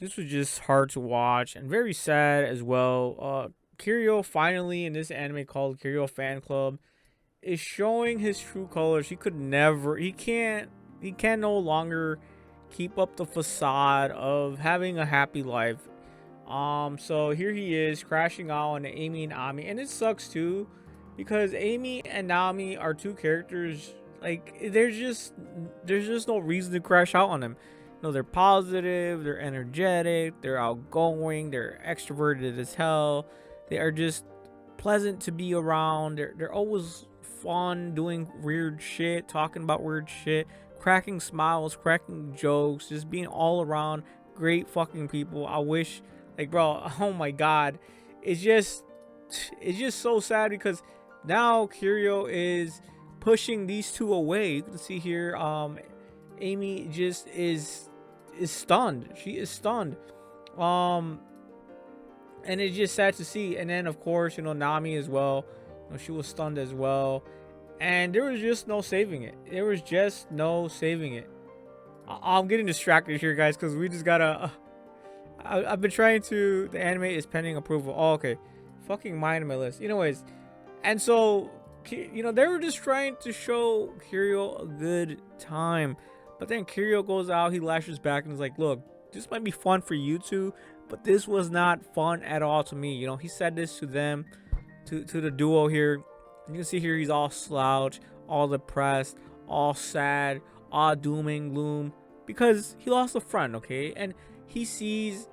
this was just hard to watch and very sad as well. Kirio finally in this anime called Kirio Fanclub is showing his true colors. He can no longer keep up the facade of having a happy life. So here he is crashing out on Amy and Ami, and it sucks too, because Amy and Nami are two characters like there's just no reason to crash out on them. No, they're positive, they're energetic, they're outgoing, they're extroverted as hell. They are just pleasant to be around. They're always fun, doing weird shit, talking about weird shit, cracking smiles, cracking jokes, just being all around great fucking people. I wish, like, bro, oh my god, it's just it's just so sad because now Kirio is pushing these two away. You can see here, Amy just is stunned. She is stunned. Um, and it's just sad to see. And then of course, Nami as well. She was stunned as well. And there was just no saving it. There was just no saving it. I'm getting distracted here, guys, because we just gotta. I've been trying to. The anime is pending approval. Oh, okay. Fucking Myanimelist. Anyways, and so they were just trying to show Kirio a good time, but then Kirio goes out. He lashes back and is like, "Look, this might be fun for you two, but this was not fun at all to me." He said this to them, to the duo here. You can see here he's all slouched, all depressed, all sad, all doom and gloom because he lost a friend, okay? And he sees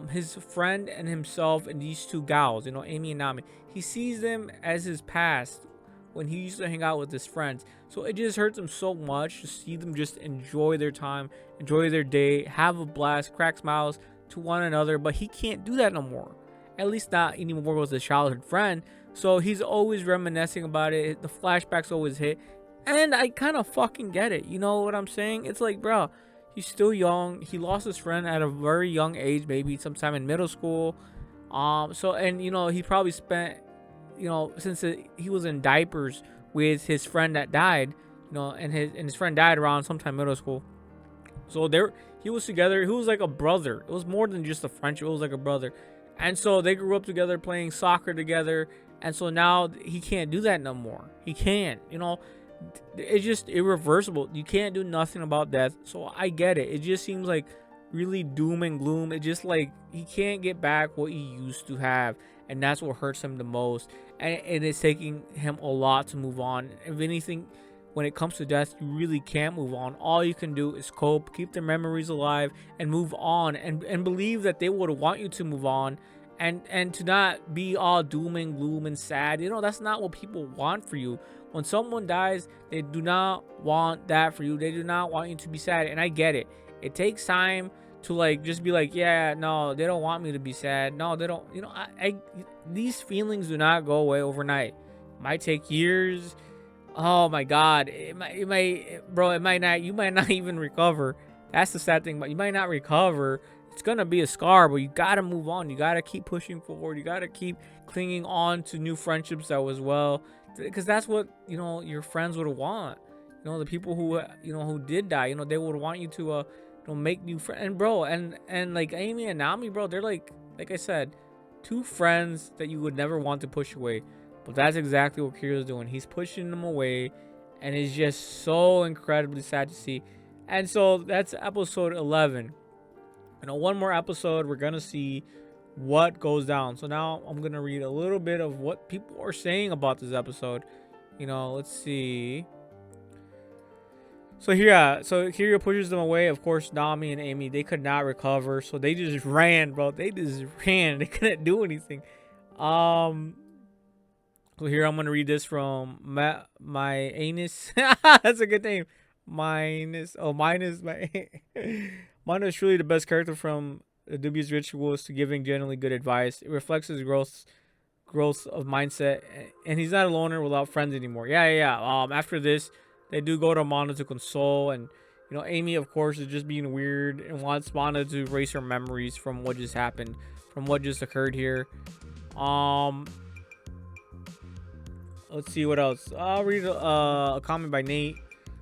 his friend and himself and these two gals, Amy and Nami. He sees them as his past when he used to hang out with his friends. So it just hurts him so much to see them just enjoy their time, enjoy their day, have a blast, crack smiles to one another, but he can't do that no more. At least not anymore with his childhood friend. So he's always reminiscing about it. The flashbacks always hit. And I kind of fucking get it. You know what I'm saying? It's like, bro, he's still young. He lost his friend at a very young age, maybe sometime in middle school. So, and, he probably spent, since he was in diapers with his friend that died, and his friend died around sometime middle school. So he was together. He was like a brother. It was more than just a friendship. It was like a brother. And so they grew up together playing soccer together. And so now he can't do that no more. He can't, it's just irreversible. You can't do nothing about death. So I get it. It just seems like really doom and gloom. It just like he can't get back what he used to have. And that's what hurts him the most. And it's taking him a lot to move on. If anything, when it comes to death, you really can't move on. All you can do is cope, keep their memories alive, and move on. And believe that they would want you to move on. And to not be all doom and gloom and sad. That's not what people want for you. When someone dies, they do not want that for you. They do not want you to be sad. And I get it. It takes time to like just be like, yeah, no, they don't want me to be sad. No, they don't. These feelings do not go away overnight. It might take years. Oh my god. It might, bro, it might not. You might not even recover. That's the sad thing, but you might not recover. It's gonna be a scar, but you gotta move on. You gotta keep pushing forward. You gotta keep clinging on to new friendships that was well, because that's what your friends would want. The people who did die, they would want you to make new friends. And bro, and like Amy and Nami, bro, they're like I said, two friends that you would never want to push away. But that's exactly what Kirio's doing. He's pushing them away, and it's just so incredibly sad to see. And so that's episode 11. One more episode, we're gonna see what goes down. So now I'm gonna read a little bit of what people are saying about this episode. Let's see. So here, so Kirio pushes them away. Of course, Nami and Amy, they could not recover, so they just ran, bro. They just ran. They couldn't do anything. So here I'm gonna read this from my anus. That's a good name. Minus. Oh, minus my. Mono is truly the best character from the dubious rituals to giving genuinely good advice. It reflects his growth of mindset, and he's not a loner without friends anymore. Yeah. After this, they do go to Mono to console, and Amy, of course, is just being weird and wants Mono to erase her memories from what just happened, from what just occurred here. Let's see what else. I'll read a comment by Nate.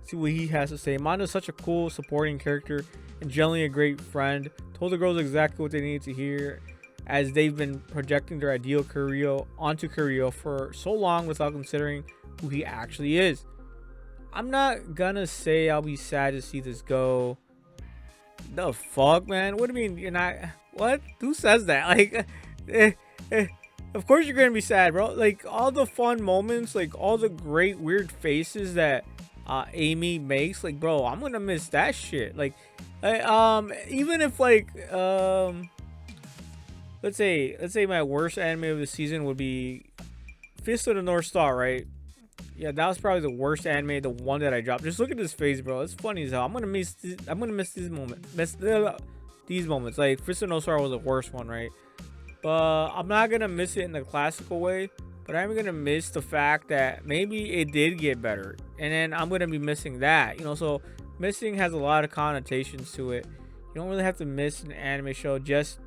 See what he has to say. Mono is such a cool supporting character and generally a great friend to told the girls exactly what they needed to hear, as they've been projecting their ideal Kirio onto Kirio for so long without considering who he actually is. I'm not gonna say I'll be sad to see this go. The fuck, man? What do you mean you're not? What? Who says that? Like, eh, eh, of course you're gonna be sad, bro. Like, all the fun moments, like all the great weird faces that Aimi makes, like, bro, I'm gonna miss that shit. Like, even if like let's say my worst anime of the season would be Fist of the North Star, right? Yeah, that was probably the worst anime, the one that I dropped. Just look at this face, bro. It's funny as hell. I'm gonna miss these moments. These moments. Like, Fist of the North Star was the worst one, right? But I'm not gonna miss it in the classical way. But I'm gonna miss the fact that maybe it did get better, and then I'm gonna be missing that. You know, so missing has a lot of connotations to it. You don't really have to miss an anime show just,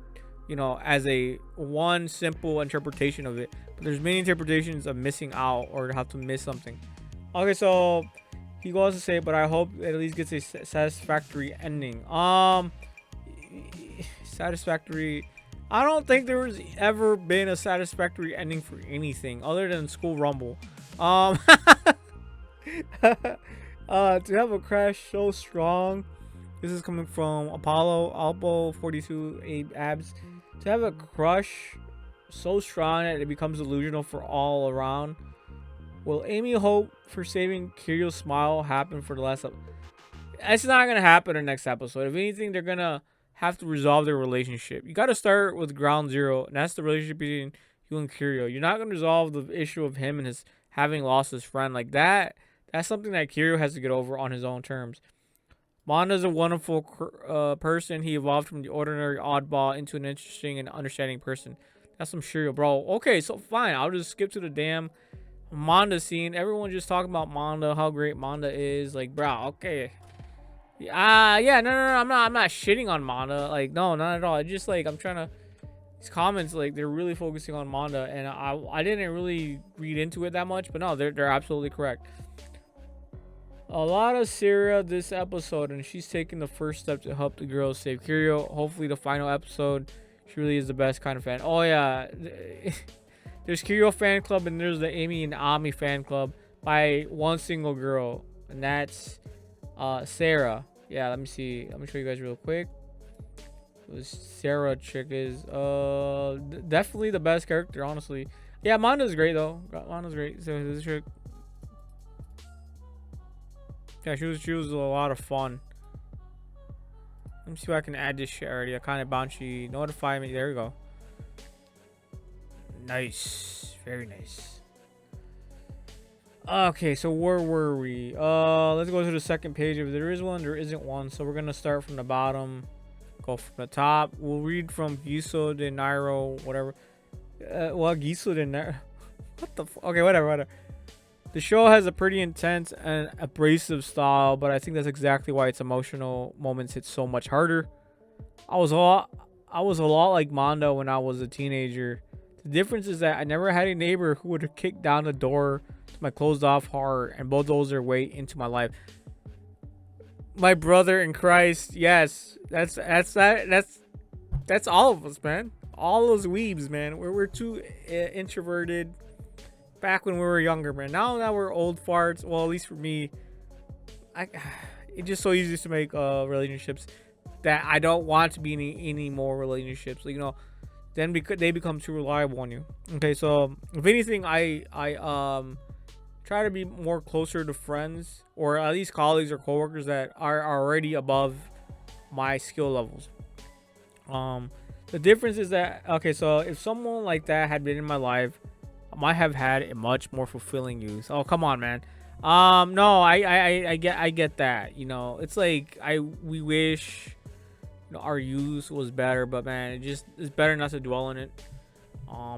you know, as a one simple interpretation of it. But there's many interpretations of missing out or how to miss something. Okay, so he goes to say, but I hope it at least gets a satisfactory ending. Satisfactory. I don't think there was ever been a satisfactory ending for anything other than School Rumble. To have a crash so strong. This is coming from Alpo 42 Abs. To have a crush so strong that it becomes delusional for all around. Will Aimi hope for saving Kirio's smile happen for the last episode? It's not gonna happen in the next episode. If anything, they're gonna have to resolve their relationship. You got to start with ground zero, and that's the relationship between you and Kirio. You're not gonna resolve the issue of him and his having lost his friend like that. That's something that Kirio has to get over on his own terms. Manda's a wonderful person. He evolved from the ordinary oddball into an interesting and understanding person. That's some shit, bro. Okay, so fine. I'll just skip to the damn Manda scene. Everyone just talking about Manda, how great Manda is. Like, bro, okay. Yeah, no, I'm not shitting on Manda. Like, no, not at all. It's just like I'm trying to. These comments, like, they're really focusing on Manda, and I didn't really read into it that much, but no, they're absolutely correct. A lot of Sarah this episode, and she's taking the first step to help the girls save Kirio. Hopefully, the final episode, she really is the best kind of fan. Oh yeah, there's Kirio fan club, and there's the Aimi and Ami fan club by one single girl, and that's Sarah. Yeah, let me see. Let me show you guys real quick. This Sarah chick is definitely the best character, honestly. Yeah, Manda's great though. Manda's great. So this chick. Yeah, she was a lot of fun. Let me see if I can add this shit already. I kind of bouncy. Notify me. There we go. Nice. Very nice. Okay, so where were we? Let's go to the second page. If there is one, there isn't one. So we're gonna start from the bottom. Go from the top. We'll read from Giso de Nairo, whatever. Well, Giso de Nairo. What the okay, whatever. The show has a pretty intense and abrasive style, but I think that's exactly why its emotional moments hit so much harder. I was a lot like Mondo when I was a teenager. The difference is that I never had a neighbor who would have kicked down the door to my closed off heart and bulldozed their way into my life. My brother in Christ, yes, that's all of us, man. All those weebs, man. We're too introverted. Back when we were younger, man. Now that we're old farts, well, at least for me, it's just so easy to make relationships that I don't want to be in any more relationships. Like, you know, then because they become too reliable on you. Okay, so if anything, I try to be more closer to friends or at least colleagues or coworkers that are already above my skill levels. The difference is that, okay, so if someone like that had been in my life, might have had a much more fulfilling youth. Oh, come on, man. No, I get that. You know, it's like we wish, you know, our youth was better, but man, it's better not to dwell on it.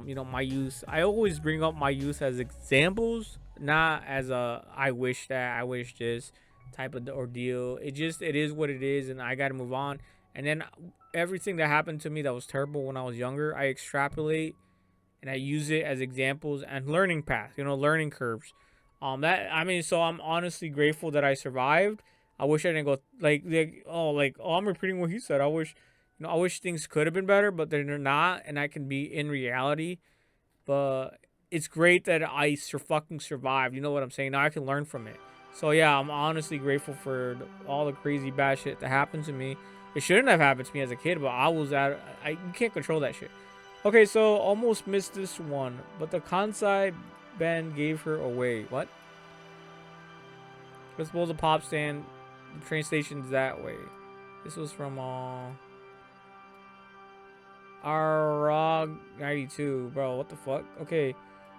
You know, my youth. I always bring up my youth as examples, not as a I wish this type of ordeal. It is what it is, and I gotta move on. And then everything that happened to me that was terrible when I was younger, I extrapolate and I use it as examples and learning paths, you know, learning curves. So I'm honestly grateful that I survived. I wish I didn't go I'm repeating what he said. I wish, I wish things could have been better, but they're not, and I can be in reality. But it's great that I fucking survived. You know what I'm saying? Now I can learn from it. So yeah, I'm honestly grateful for all the crazy bad shit that happened to me. It shouldn't have happened to me as a kid, but I was at. You can't control that shit. Okay, so almost missed this one, but the Kansai band gave her away. What? Let's suppose a pop stand. The train station's that way. This was from Arog 92, bro. What the fuck? Okay,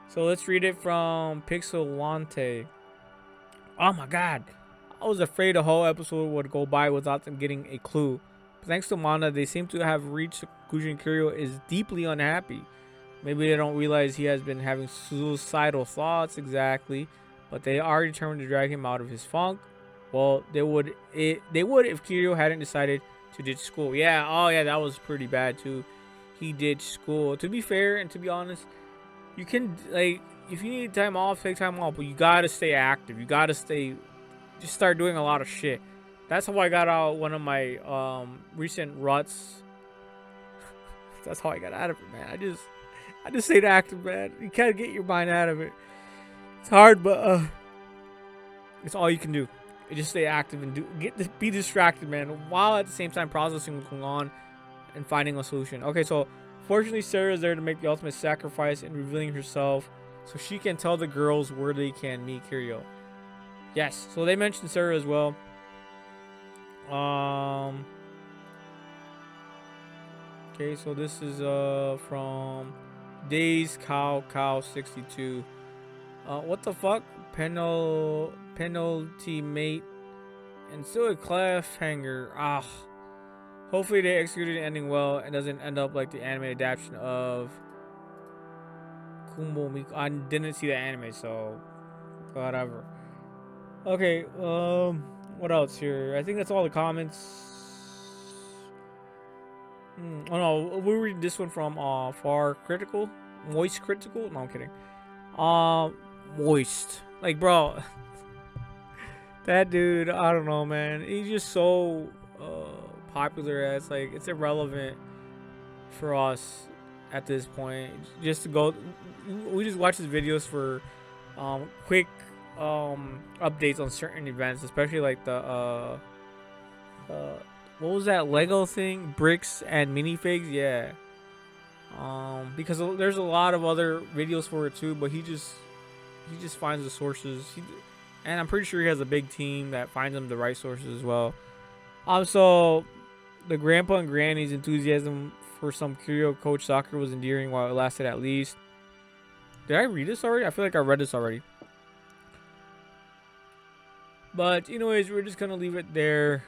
so let's read it from Pixelante. Oh my god, I was afraid the whole episode would go by without them getting a clue. But thanks to Mana, they seem to have reached the conclusion Kirio is deeply unhappy. Maybe they don't realize he has been having suicidal thoughts exactly, but they are determined to drag him out of his funk. Well, they would if Kirio hadn't decided to ditch school. Yeah, oh yeah, that was pretty bad too. He ditched school. To be fair and to be honest, you can like if you need time off, take time off, but you gotta stay active. You gotta just start doing a lot of shit. That's how I got out one of my recent ruts. That's how I got out of it, man. I just stayed active, man. You can't get your mind out of it. It's hard, but it's all you can do. You just stay active and be distracted, man, while at the same time processing what's going on and finding a solution. Okay, so fortunately, Sarah is there to make the ultimate sacrifice in revealing herself, so she can tell the girls where they can meet Kirio. Yes, so they mentioned Sarah as well. Okay, so this is from Days Cow 62. What the fuck? Penalty mate and still a cliffhanger. Ah. Hopefully they executed the ending well and doesn't end up like the anime adaptation of Kumbo Miko. I didn't see the anime, so whatever. Okay, what else here? I think that's all the comments. Oh no, we'll read this one from Far Critical. Moist Critical? No, I'm kidding. Moist. Like, bro, that dude, I don't know, man. He's just so popular as like it's irrelevant for us at this point. Just to go, we just watch his videos for quick updates on certain events, especially like the what was that Lego thing? Bricks and minifigs, yeah. Because there's a lot of other videos for it too, but he just finds the sources. And I'm pretty sure he has a big team that finds him the right sources as well. So the grandpa and granny's enthusiasm for some Kirio coach soccer was endearing while it lasted at least. Did I read this already? I feel like I read this already. But anyways, we're just gonna leave it there.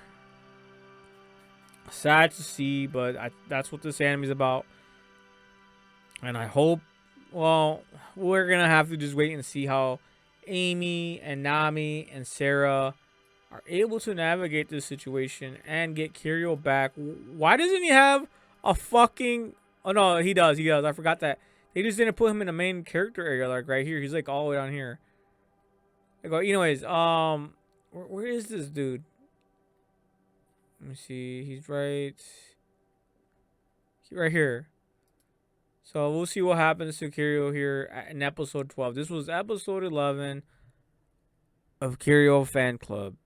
Sad to see, but that's what this anime is about. And I hope, well, we're gonna have to just wait and see how Aimi and Nami and Sarah are able to navigate this situation and get Kirio back. Why doesn't he have a fucking... Oh, no, he does. He does. I forgot that. They just didn't put him in the main character area, like right here. He's like all the way down here. Anyways, where is this dude? Let me see. He's right here. So we'll see what happens to Kirio here in episode 12. This was episode 11 of Kirio Fanclub.